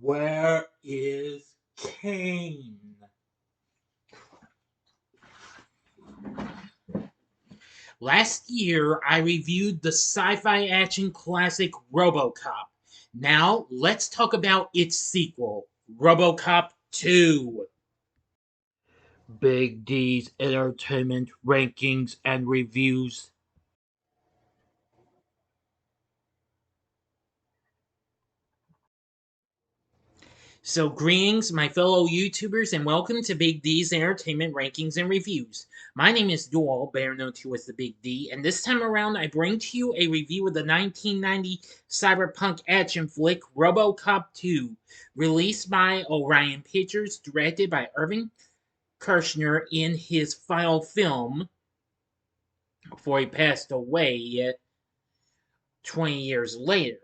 Where is Kane? Last year, I reviewed the sci-fi action classic Robocop. Now, let's talk about its sequel, Robocop 2. Big D's Entertainment Rankings and Reviews. So, greetings, my fellow YouTubers, and welcome to Big D's Entertainment Rankings and Reviews. My name is Doyle, better known to you as the Big D, and this time around I bring to you a review of the 1990 cyberpunk action flick Robocop 2, released by Orion Pictures, directed by Irving Kershner in his final film before he passed away 20 years later.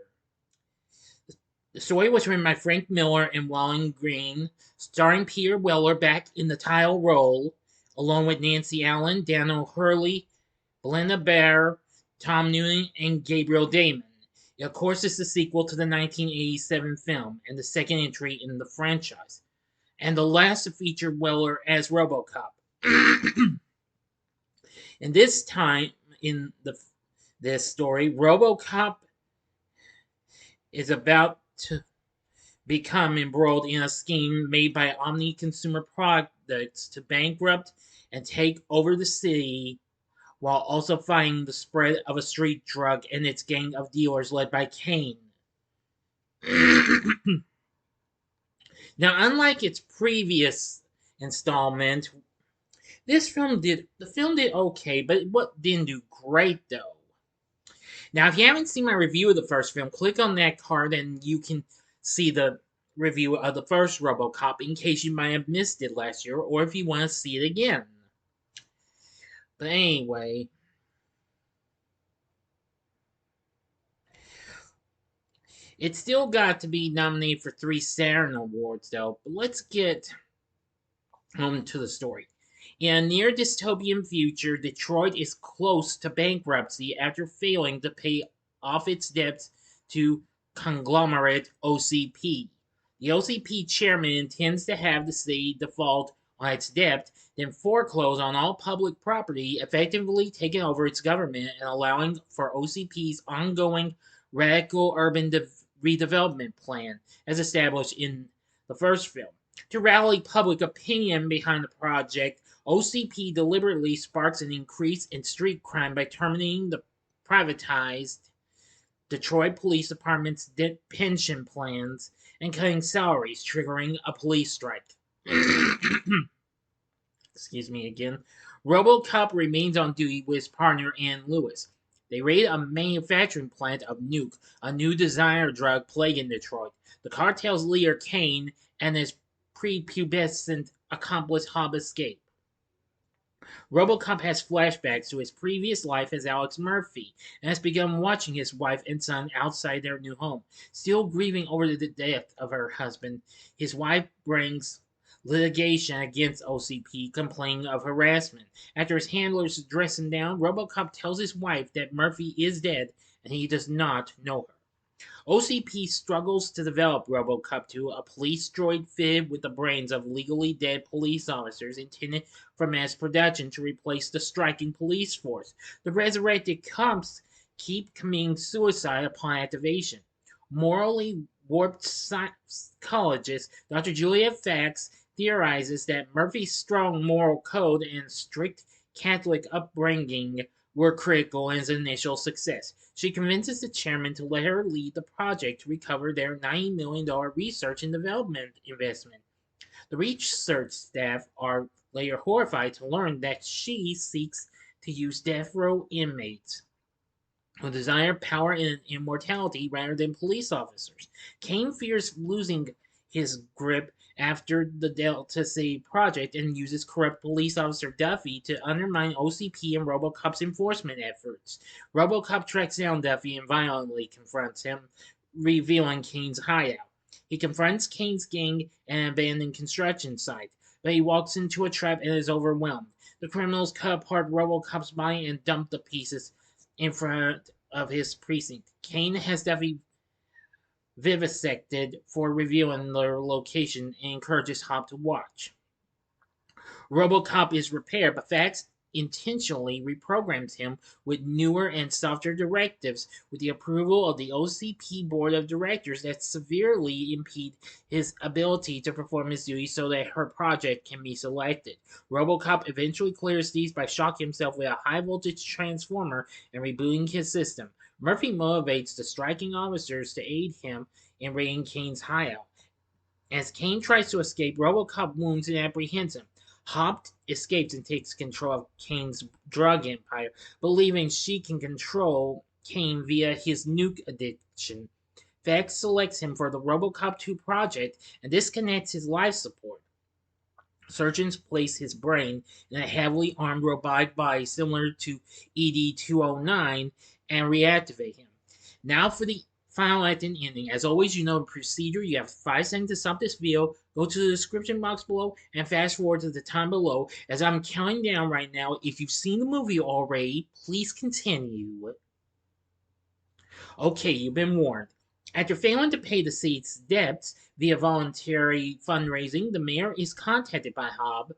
The story was written by Frank Miller and Wallen Green, starring Peter Weller back in the title role, along with Nancy Allen, Daniel Hurley, Belinda Bauer, Tom Noonan, and Gabriel Damon. It, of course, is the sequel to the 1987 film and the second entry in the franchise, and the last to feature Weller as Robocop. And this time in this story, Robocop is about to become embroiled in a scheme made by Omni Consumer Products to bankrupt and take over the city while also fighting the spread of a street drug and its gang of dealers led by Kane. Now, unlike its previous installment, the film did okay, but what didn't do great though. Now, if you haven't seen my review of the first film, click on that card and you can see the review of the first Robocop in case you might have missed it last year or if you want to see it again. But anyway, it still got to be nominated for 3 Saturn Awards though, but let's get on to the story. In a near dystopian future, Detroit is close to bankruptcy after failing to pay off its debts to conglomerate OCP. The OCP chairman intends to have the city default on its debt, then foreclose on all public property, effectively taking over its government and allowing for OCP's ongoing radical urban redevelopment plan, as established in the first film. To rally public opinion behind the project, OCP deliberately sparks an increase in street crime by terminating the privatized Detroit Police Department's pension plans and cutting salaries, triggering a police strike. Excuse me again. Robocop remains on duty with his partner Ann Lewis. They raid a manufacturing plant of Nuke, a new designer drug plaguing Detroit. The cartel's leader Kane and his prepubescent accomplice Hobb escape. Robocop has flashbacks to his previous life as Alex Murphy and has begun watching his wife and son outside their new home. Still grieving over the death of her husband, his wife brings litigation against OCP, complaining of harassment. After his handlers dress him down, Robocop tells his wife that Murphy is dead and he does not know her. OCP struggles to develop Robocop 2, a police droid fitted with the brains of legally dead police officers intended for mass production to replace the striking police force. The resurrected cops keep committing suicide upon activation. Morally warped psychologist Dr. Juliet Fax theorizes that Murphy's strong moral code and strict Catholic upbringing were critical in his initial success. She convinces the chairman to let her lead the project to recover their $90 million research and development investment. The research staff are later horrified to learn that she seeks to use death row inmates who desire power and immortality rather than police officers. Kane fears losing his grip after the Delta City project and uses corrupt police officer Duffy to undermine OCP and Robocop's enforcement efforts. Robocop tracks down Duffy and violently confronts him, revealing Kane's hideout. He confronts Kane's gang at an abandoned construction site, but he walks into a trap and is overwhelmed. The criminals cut apart Robocop's body and dump the pieces in front of his precinct. Kane has Duffy vivisected for revealing their location and encourages Hob to watch. Robocop is repaired, but Fax intentionally reprograms him with newer and softer directives with the approval of the OCP board of directors that severely impede his ability to perform his duties so that her project can be selected. Robocop eventually clears these by shocking himself with a high voltage transformer and rebooting his system. Murphy motivates the striking officers to aid him in raiding Kane's hideout. As Kane tries to escape, Robocop wounds and apprehends him. Hobbs escapes and takes control of Kane's drug empire, believing she can control Kane via his nuke addiction. Vex selects him for the Robocop 2 project and disconnects his life support. Surgeons place his brain in a heavily armed robotic body similar to ED 209 and reactivate him. Now for the final act and ending. As always, you know the procedure. You have 5 seconds to stop this video. Go to the description box below and fast forward to the time below. As I'm counting down right now, if you've seen the movie already, please continue. Okay, you've been warned. After failing to pay the city's debts via voluntary fundraising, the mayor is contacted by Hobb,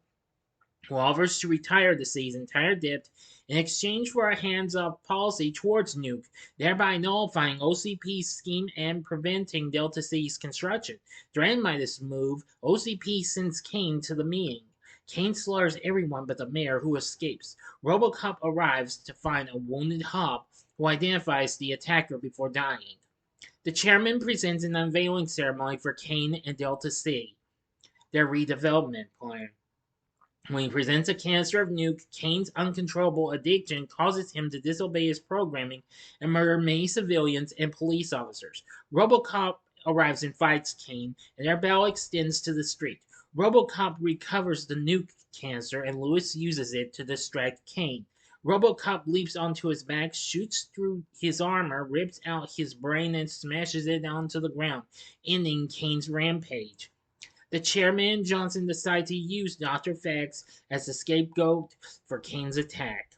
who offers to retire the city's entire debt in exchange for a hands-off policy towards Nuke, thereby nullifying OCP's scheme and preventing Delta City's construction. Threatened by this move, OCP sends Kane to the meeting. Kane slaughters everyone but the mayor, who escapes. Robocop arrives to find a wounded Hobb, who identifies the attacker before dying. The chairman presents an unveiling ceremony for Kane and Delta City, their redevelopment plan. When he presents a canister of nuke, Kane's uncontrollable addiction causes him to disobey his programming and murder many civilians and police officers. Robocop arrives and fights Kane, and their battle extends to the street. Robocop recovers the nuke canister, and Lewis uses it to distract Kane. Robocop leaps onto his back, shoots through his armor, rips out his brain, and smashes it onto the ground, ending Kane's rampage. The chairman and Johnson decide to use Dr. Fax as the scapegoat for Kane's attack.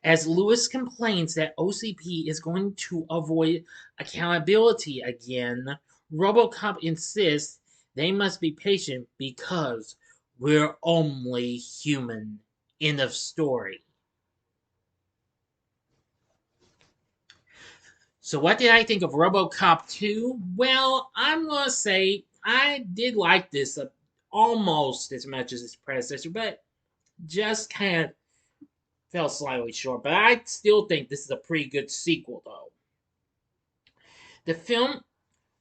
As Lewis complains that OCP is going to avoid accountability again, Robocop insists they must be patient because we're only human. End of story. So, what did I think of Robocop 2? Well, I'm going to say I did like this almost as much as its predecessor, but just kind of fell slightly short. But I still think this is a pretty good sequel, though. The film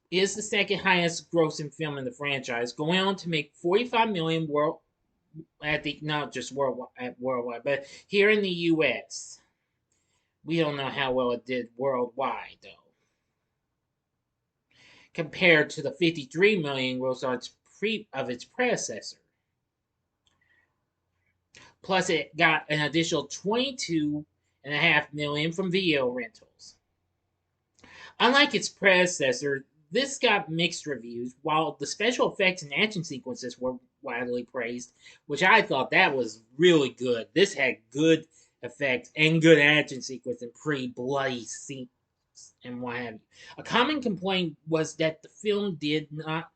is the second highest grossing film in the franchise, going on to make 45 million not just worldwide, but here in the U.S. We don't know how well it did worldwide, though, compared to the 53 million gross of its predecessor. Plus, it got an additional 22.5 million from video rentals. Unlike its predecessor, this got mixed reviews. While the special effects and action sequences were widely praised, which I thought that was really good. This had good effects and good action sequence and pretty bloody scenes and what have you. A common complaint was that the film did not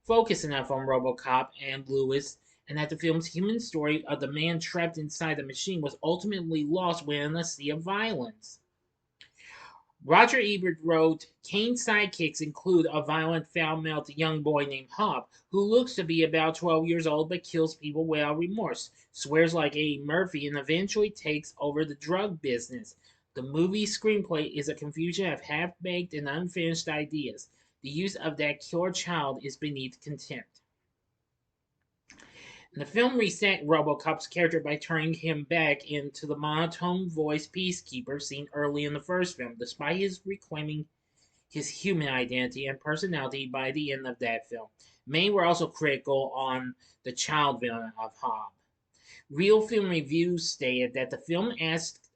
focus enough on Robocop and Lewis, and that the film's human story of the man trapped inside the machine was ultimately lost within a sea of violence. Roger Ebert wrote, Kane's sidekicks include a violent, foul-mouthed young boy named Hob, who looks to be about 12 years old but kills people without remorse, swears like Eddie Murphy, and eventually takes over the drug business. The movie's screenplay is a confusion of half-baked and unfinished ideas. The use of that killer child is beneath contempt. The film reset Robocop's character by turning him back into the monotone voiced peacekeeper seen early in the first film, despite his reclaiming his human identity and personality by the end of that film. Many were also critical on the child villain of Hob. Real Film Reviews stated that the film asked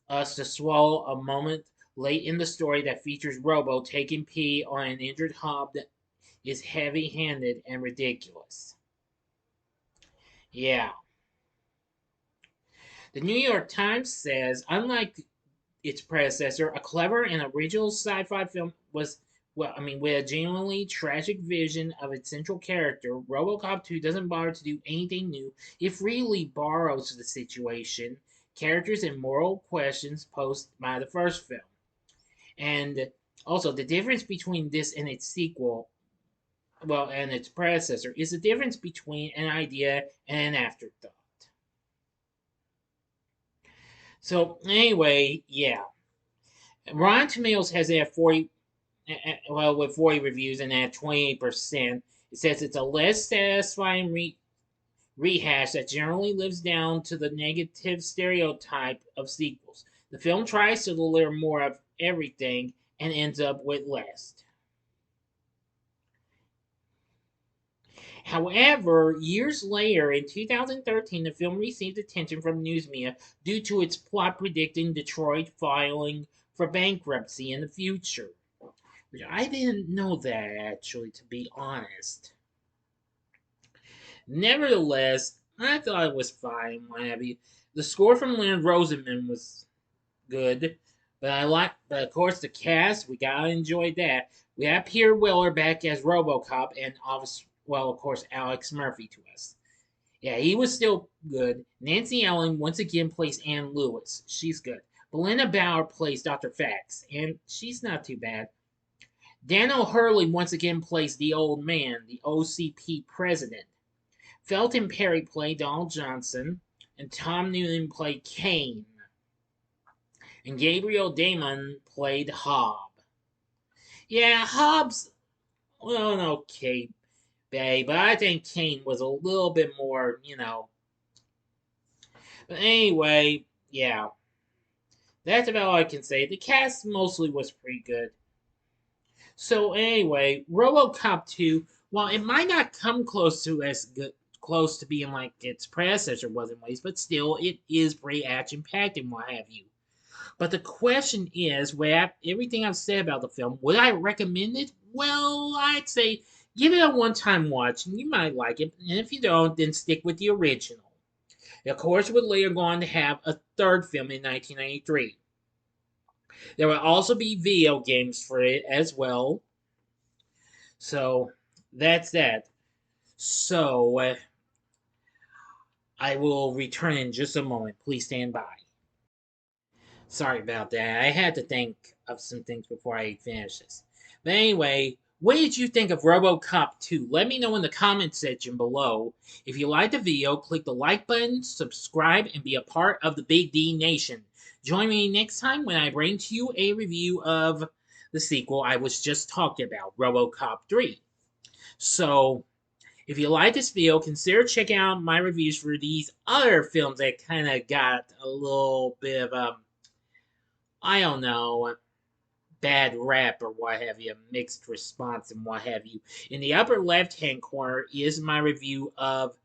us to swallow a moment late in the story that features Robo taking pity on an injured Hob that is heavy-handed and ridiculous. Yeah. The New York Times says, unlike its predecessor, a clever and original sci-fi film with a genuinely tragic vision of its central character, Robocop 2 doesn't bother to do anything new. It freely borrows the situation, characters, and moral questions posed by the first film. And also, the difference between this and its sequel, and its predecessor, is the difference between an idea and an afterthought. So, anyway, yeah. Rotten Tomatoes has it at 40, with 40 reviews and at 28%. It says it's a less satisfying rehash that generally lives down to the negative stereotype of sequels. The film tries to deliver more of everything and ends up with less. However, years later, in 2013, the film received attention from news media due to its plot predicting Detroit filing for bankruptcy in the future. I didn't know that, actually, to be honest. Nevertheless, I thought it was fine, what have you. The score from Leonard Rosenman was good, but of course the cast, we gotta enjoy that. We have Peter Weller back as RoboCop, and of course Alex Murphy to us. Yeah, he was still good. Nancy Allen once again plays Ann Lewis. She's good. Belinda Bauer plays Dr. Fax, and she's not too bad. Dan O'Hurley once again plays the old man, the OCP president. Felton Perry played Donald Johnson, and Tom Noonan played Kane. And Gabriel Damon played Hob. Yeah, Hobbs, well, okay, babe, but I think Kane was a little bit more. But anyway, yeah, that's about all I can say. The cast mostly was pretty good. So anyway, RoboCop 2, while it might not come close to being like its predecessor was in ways, but still, it is pretty action packed and what have you. But the question is, with everything I've said about the film, would I recommend it? Well, I'd say give it a one-time watch, and you might like it. And if you don't, then stick with the original. Of course, would later go on to have a third film in 1993. There will also be video games for it as well. So that's that. So I will return in just a moment. Please stand by. Sorry about that. I had to think of some things before I finish this. But anyway, what did you think of RoboCop 2? Let me know in the comment section below. If you liked the video, click the like button, subscribe, and be a part of the Big D Nation. Join me next time when I bring to you a review of the sequel I was just talking about, RoboCop 3. So, if you like this video, consider checking out my reviews for these other films that kind of got a little bit of I don't know, bad rap or what have you, mixed response and what have you. In the upper left-hand corner is my review of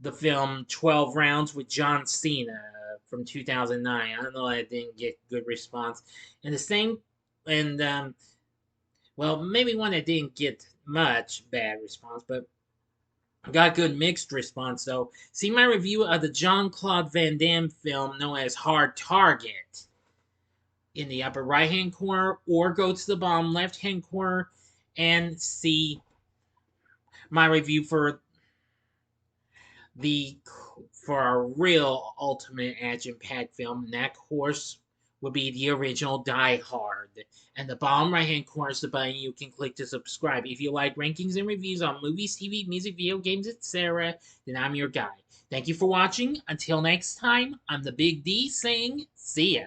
the film 12 Rounds with John Cena from 2009. I don't know, I didn't get good response. And the same, and maybe one that didn't get much bad response, but got good mixed response though. See my review of the Jean-Claude Van Damme film known as Hard Target in the upper right hand corner, or go to the bottom left hand corner and see my review for a real ultimate action packed film, and that course would be the original Die Hard. And the bottom right hand corner is the button you can click to subscribe. If you like rankings and reviews on movies, TV, music, video games, etc., then I'm your guy. Thank you for watching. Until next time, I'm the Big D saying, see ya.